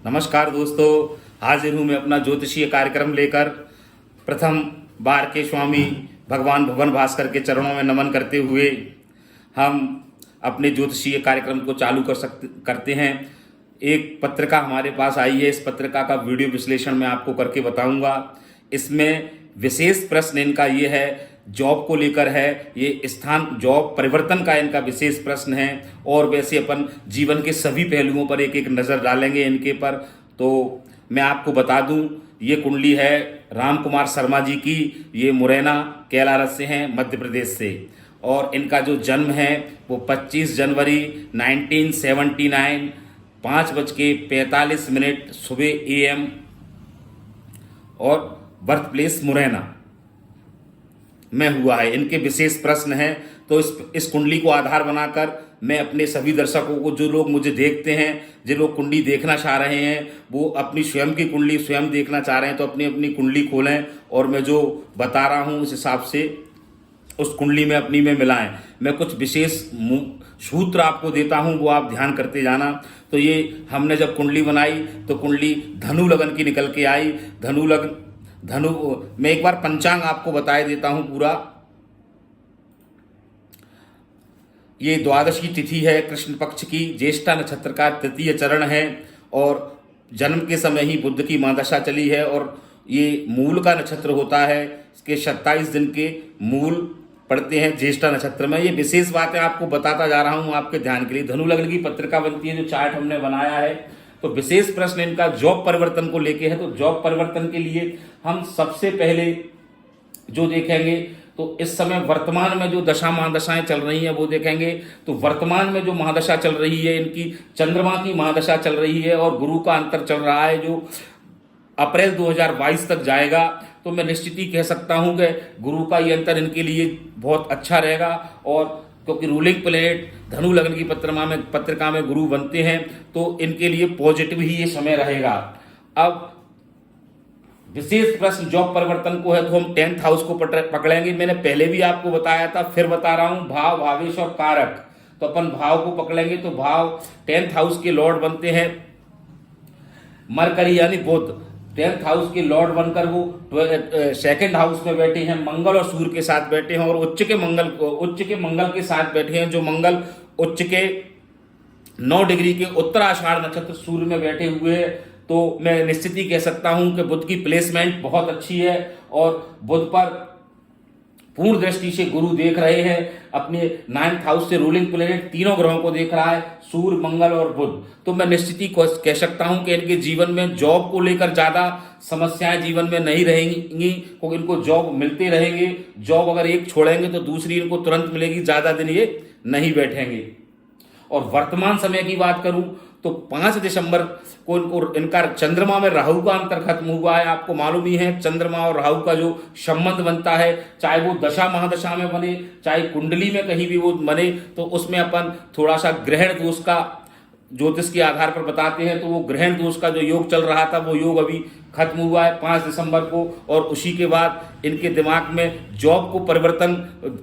नमस्कार दोस्तों, हाजिर हूँ मैं अपना ज्योतिषीय कार्यक्रम लेकर। प्रथम बार के स्वामी भगवान भुवन भास्कर के चरणों में नमन करते हुए हम अपने ज्योतिषीय कार्यक्रम को चालू करते हैं। एक पत्रिका हमारे पास आई है, इस पत्रिका का वीडियो विश्लेषण मैं आपको करके बताऊंगा। इसमें विशेष प्रश्न इनका ये है, जॉब को लेकर है, ये स्थान जॉब परिवर्तन का इनका विशेष प्रश्न है। और वैसे अपन जीवन के सभी पहलुओं पर एक एक नज़र डालेंगे इनके पर। तो मैं आपको बता दूं, ये कुंडली है राम कुमार शर्मा जी की। ये मुरैना कैलारस से हैं, मध्य प्रदेश से। और इनका जो जन्म है वो 25 जनवरी 1979 5:45 सुबह AM और बर्थ प्लेस मुरैना में हुआ है। इनके विशेष प्रश्न हैं। तो इस कुंडली को आधार बनाकर मैं अपने सभी दर्शकों को, जो लोग मुझे देखते हैं, जो लोग कुंडली देखना चाह रहे हैं, वो अपनी स्वयं की कुंडली स्वयं देखना चाह रहे हैं तो अपनी अपनी कुंडली खोलें और मैं जो बता रहा हूँ उस हिसाब से उस कुंडली में अपनी में मिलाएं। मैं कुछ विशेष सूत्र आपको देता हूँ, वो आप ध्यान करते जाना। तो ये हमने जब कुंडली बनाई तो कुंडली धनु लगन की निकल के आई। धनु मैं एक बार पंचांग आपको बताए देता हूं पूरा। ये द्वादशी तिथि है, कृष्ण पक्ष की, ज्येष्ठा नक्षत्र का तृतीय चरण है। और जन्म के समय ही बुध की महादशा चली है। और ये मूल का नक्षत्र होता है, इसके 27 दिन के मूल पड़ते हैं ज्येष्ठा नक्षत्र में। ये विशेष बातें आपको बताता जा रहा हूं आपके ध्यान के लिए। धनु लग्न की पत्रिका बनती है, जो चार्ट हमने बनाया है। तो विशेष प्रश्न इनका जॉब परिवर्तन को लेके है। तो जॉब परिवर्तन के लिए हम सबसे पहले जो देखेंगे, तो इस समय वर्तमान में जो दशा महादशाएं चल रही हैं वो देखेंगे। तो वर्तमान में जो महादशा चल रही है, इनकी चंद्रमा की महादशा चल रही है और गुरु का अंतर चल रहा है, जो अप्रैल 2022 तक जाएगा। तो मैं निश्चित ही कह सकता हूं कि गुरु का ये अंतर इनके लिए बहुत अच्छा रहेगा। और क्योंकि रूलिंग प्लेनेट धनु लग्न की पत्रिका में गुरु बनते हैं, तो इनके लिए पॉजिटिव ही ये समय रहेगा। अब विशेष प्रश्न जॉब परिवर्तन को है, तो हम 10th हाउस को पकड़ेंगे। मैंने पहले भी आपको बताया था, फिर बता रहा हूं, भाव, भावेश और कारक। तो अपन भाव को पकड़ेंगे। तो भाव 10th हाउस के लॉर्ड बनते हैं मरकरी यानी बुध। 10th हाउस के लॉर्ड बनकर वो 2nd हाउस में बैठे हैं, मंगल और सूर्य के साथ बैठे हैं। और उच्च के मंगल के साथ बैठे हैं, जो मंगल उच्च के 9 डिग्री के उत्तराषाढ़ नक्षत्र सूर्य में बैठे हुए हैं। तो मैं निश्चित ही कह सकता हूं कि बुध की प्लेसमेंट बहुत अच्छी है। और बुध पर पूर्ण दृष्टि से गुरु देख रहे हैं, अपने 9th हाउस से रूलिंग प्लेनेट तीनों ग्रहों को देख रहा है, सूर्य, मंगल और बुध। तो मैं निश्चित ही कह सकता हूं कि इनके जीवन में जॉब को लेकर ज्यादा समस्याएं जीवन में नहीं रहेंगी, क्योंकि इनको जॉब मिलते रहेंगे। जॉब अगर एक छोड़ेंगे तो दूसरी इनको तुरंत मिलेगी, ज्यादा दिन ये नहीं बैठेंगे। और वर्तमान समय की बात करूं तो 5 दिसंबर को इनका चंद्रमा में राहु का अंतर खत्म हुआ है। आपको मालूम ही है, चंद्रमा और राहु का जो संबंध बनता है, चाहे वो दशा महादशा में बने, चाहे कुंडली में कहीं भी वो बने, तो उसमें अपन थोड़ा सा ग्रहण दोष का ज्योतिष के आधार पर बताते हैं। तो वो ग्रहण दोष का जो योग चल रहा था, वो योग अभी खत्म हुआ है 5 दिसंबर को। और उसी के बाद इनके दिमाग में जॉब को परिवर्तन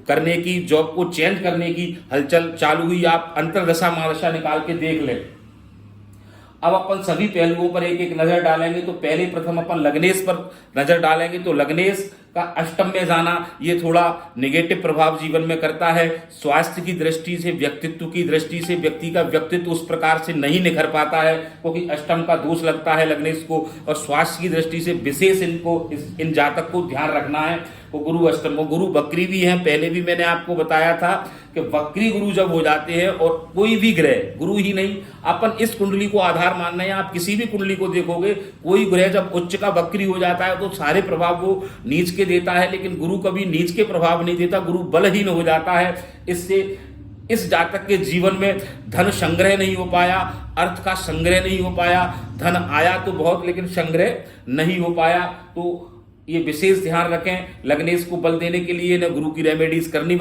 करने की, जॉब को चेंज करने की हलचल चालू हुई। आप अंतरदशा महादशा निकाल के देख लें। अब अपन सभी पहलुओं पर एक एक नजर डालेंगे। तो पहले प्रथम अपन लग्नेश पर नजर डालेंगे। तो लग्नेश का अष्टम में जाना ये थोड़ा नेगेटिव प्रभाव जीवन में करता है। स्वास्थ्य की दृष्टि से, व्यक्तित्व की दृष्टि से व्यक्ति का व्यक्तित्व उस प्रकार से नहीं निखर पाता है, क्योंकि अष्टम का दोष लगता है लग्नेश को। और स्वास्थ्य की दृष्टि से विशेष इन जातक को ध्यान रखना है। वो गुरु अष्टम, वो गुरु वक्री भी हैं। पहले भी मैंने आपको बताया था कि वक्री गुरु जब हो जाते हैं, और कोई भी ग्रह, गुरु ही नहीं, अपन इस कुंडली को आधार मानना है। आप किसी भी कुंडली को देखोगे, कोई ग्रह जब उच्च का वक्री हो जाता है तो सारे प्रभाव वो नीच के देता है, लेकिन गुरु कभी नीच के प्रभाव नहीं देता, गुरु बलहीन हो जाता है। इससे इस जातक के जीवन में धन संग्रह नहीं हो पाया, अर्थ का संग्रह नहीं हो पाया। धन आया तो बहुत, लेकिन संग्रह नहीं हो पाया। तो ये विशेष ध्यान रखें। लग्नेश को बल देने के लिए न गुरु की रेमेडीज करनी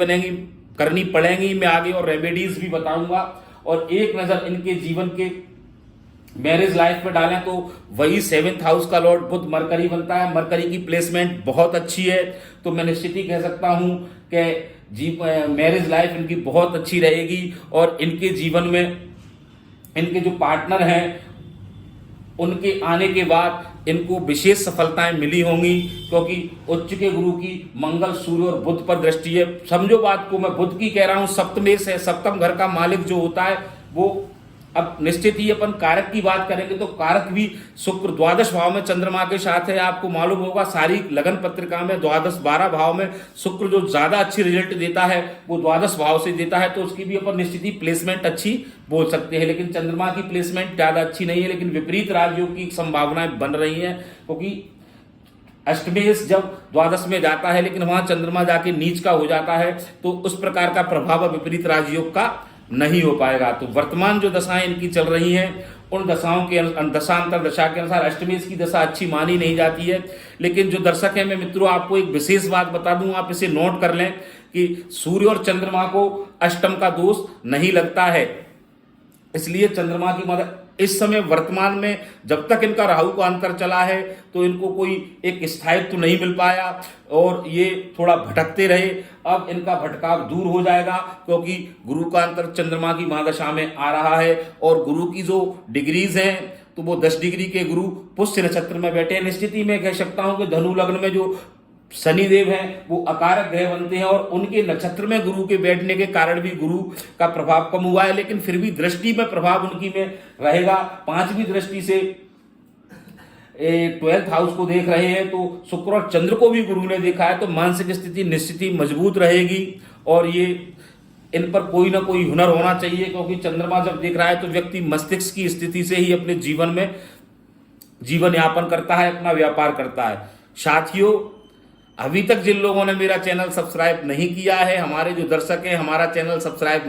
पड़ेंगी। मैं आगे और रेमेडीज भी बताऊंगा। और एक नजर इनके जीवन के मैरिज लाइफ पे डालें तो वही 7th हाउस का लॉर्ड बुध मरकरी बनता है। मरकरी की प्लेसमेंट बहुत अच्छी है। तो मैं निश्चित ही कह सकता हूं कि मैरिज लाइफ इनकी बहुत अच्छी रहेगी। और इनके जीवन में इनके जो पार्टनर हैं उनके आने के बाद इनको विशेष सफलताएं मिली होंगी, क्योंकि उच्च के गुरु की मंगल, सूर्य और बुध पर दृष्टि है। समझो बात को, मैं बुध की कह रहा हूं, सप्तमेश है, सप्तम घर का मालिक जो होता है वो, अब निश्चित ही अपन कारक की बात करेंगे तो कारक भी शुक्र द्वादश भाव में चंद्रमा के साथ है। आपको मालूम होगा सारी लगन पत्रिका में द्वादश 12 भाव में शुक्र जो ज्यादा अच्छी रिजल्ट देता है वो द्वादश भाव से देता है, तो उसकी भी अपन निश्चित ही प्लेसमेंट अच्छी बोल सकते हैं। लेकिन चंद्रमा की प्लेसमेंट ज्यादा अच्छी नहीं है, लेकिन विपरीत राजयोग की संभावनाएं बन रही हैं, क्योंकि अष्टमेश जब द्वादश में जाता है लेकिन वहां चंद्रमा जाके नीच का हो जाता है, तो उस प्रकार का प्रभाव विपरीत राजयोग का नहीं हो पाएगा। तो वर्तमान जो दशाएं इनकी चल रही हैं, उन दशाओं के दशांतर दशा के अनुसार अष्टमेश की दशा अच्छी मानी नहीं जाती है। लेकिन जो दर्शक है, मैं मित्रों आपको एक विशेष बात बता दूं, आप इसे नोट कर लें कि सूर्य और चंद्रमा को अष्टम का दोष नहीं लगता है। इसलिए चंद्रमा की मदद इस समय वर्तमान में जब तक इनका राहु का अंतर चला है तो इनको कोई एक स्थायित्व नहीं मिल पाया और ये थोड़ा भटकते रहे। अब इनका भटकाव दूर हो जाएगा, क्योंकि गुरु का अंतर चंद्रमा की महादशा में आ रहा है और गुरु की जो डिग्रीज हैं तो वो 10 डिग्री के गुरु पुष्य नक्षत्र में बैठे हैं। निश्चित ही मैं कह सकता हूं कि धनु लग्न में जो शनिदेव हैं वो अकारक ग्रह बनते हैं और उनके नक्षत्र में गुरु के बैठने के कारण भी गुरु का प्रभाव कम हुआ है, लेकिन फिर भी दृष्टि में प्रभाव उनकी में रहेगा। 5वीं दृष्टि से 12th हाउस को देख रहे हैं, तो शुक्र और चंद्र को भी गुरु ने देखा है, तो मानसिक स्थिति निश्चित ही मजबूत रहेगी और ये इन पर कोई ना कोई हुनर होना चाहिए, क्योंकि चंद्रमा जब देख रहा है तो व्यक्ति मस्तिष्क की स्थिति से ही अपने जीवन में जीवन यापन करता है, अपना व्यापार करता है। साथियों, अभी तक जिन लोगों ने मेरा चैनल सब्सक्राइब नहीं किया है, हमारे जो दर्शक हैं हमारा चैनल सब्सक्राइब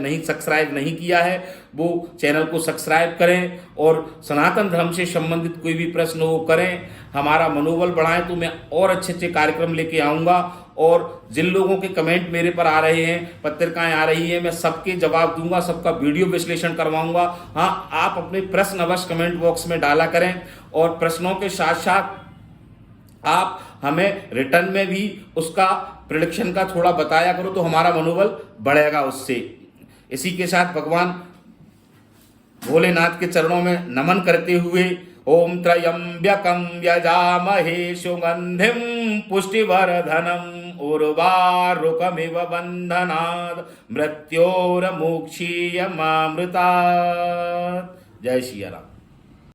नहीं किया है, वो चैनल को सब्सक्राइब करें और सनातन धर्म से संबंधित कोई भी प्रश्न हो करें, हमारा मनोबल बढ़ाएं, तो मैं और अच्छे अच्छे कार्यक्रम लेके आऊँगा। और जिन लोगों के कमेंट मेरे पर आ रहे हैं, पत्रिकाएं आ रही हैं, मैं सबके जवाब दूंगा, सबका वीडियो विश्लेषण करवाऊंगा। हाँ, आप अपने प्रश्न अवश्य कमेंट बॉक्स में डाला करें और प्रश्नों के साथ साथ आप हमें रिटर्न में भी उसका प्रेडिक्शन का थोड़ा बताया करो, तो हमारा मनोबल बढ़ेगा उससे। इसी के साथ भगवान भोलेनाथ के चरणों में नमन करते हुए ओम त्र्यंबकं यजामहे सुगंधिं पुष्टिवर्धनम् उर्वारुकमिव बंधनात् मृत्योर्मुक्षीयमामृतात्। जय श्री राम।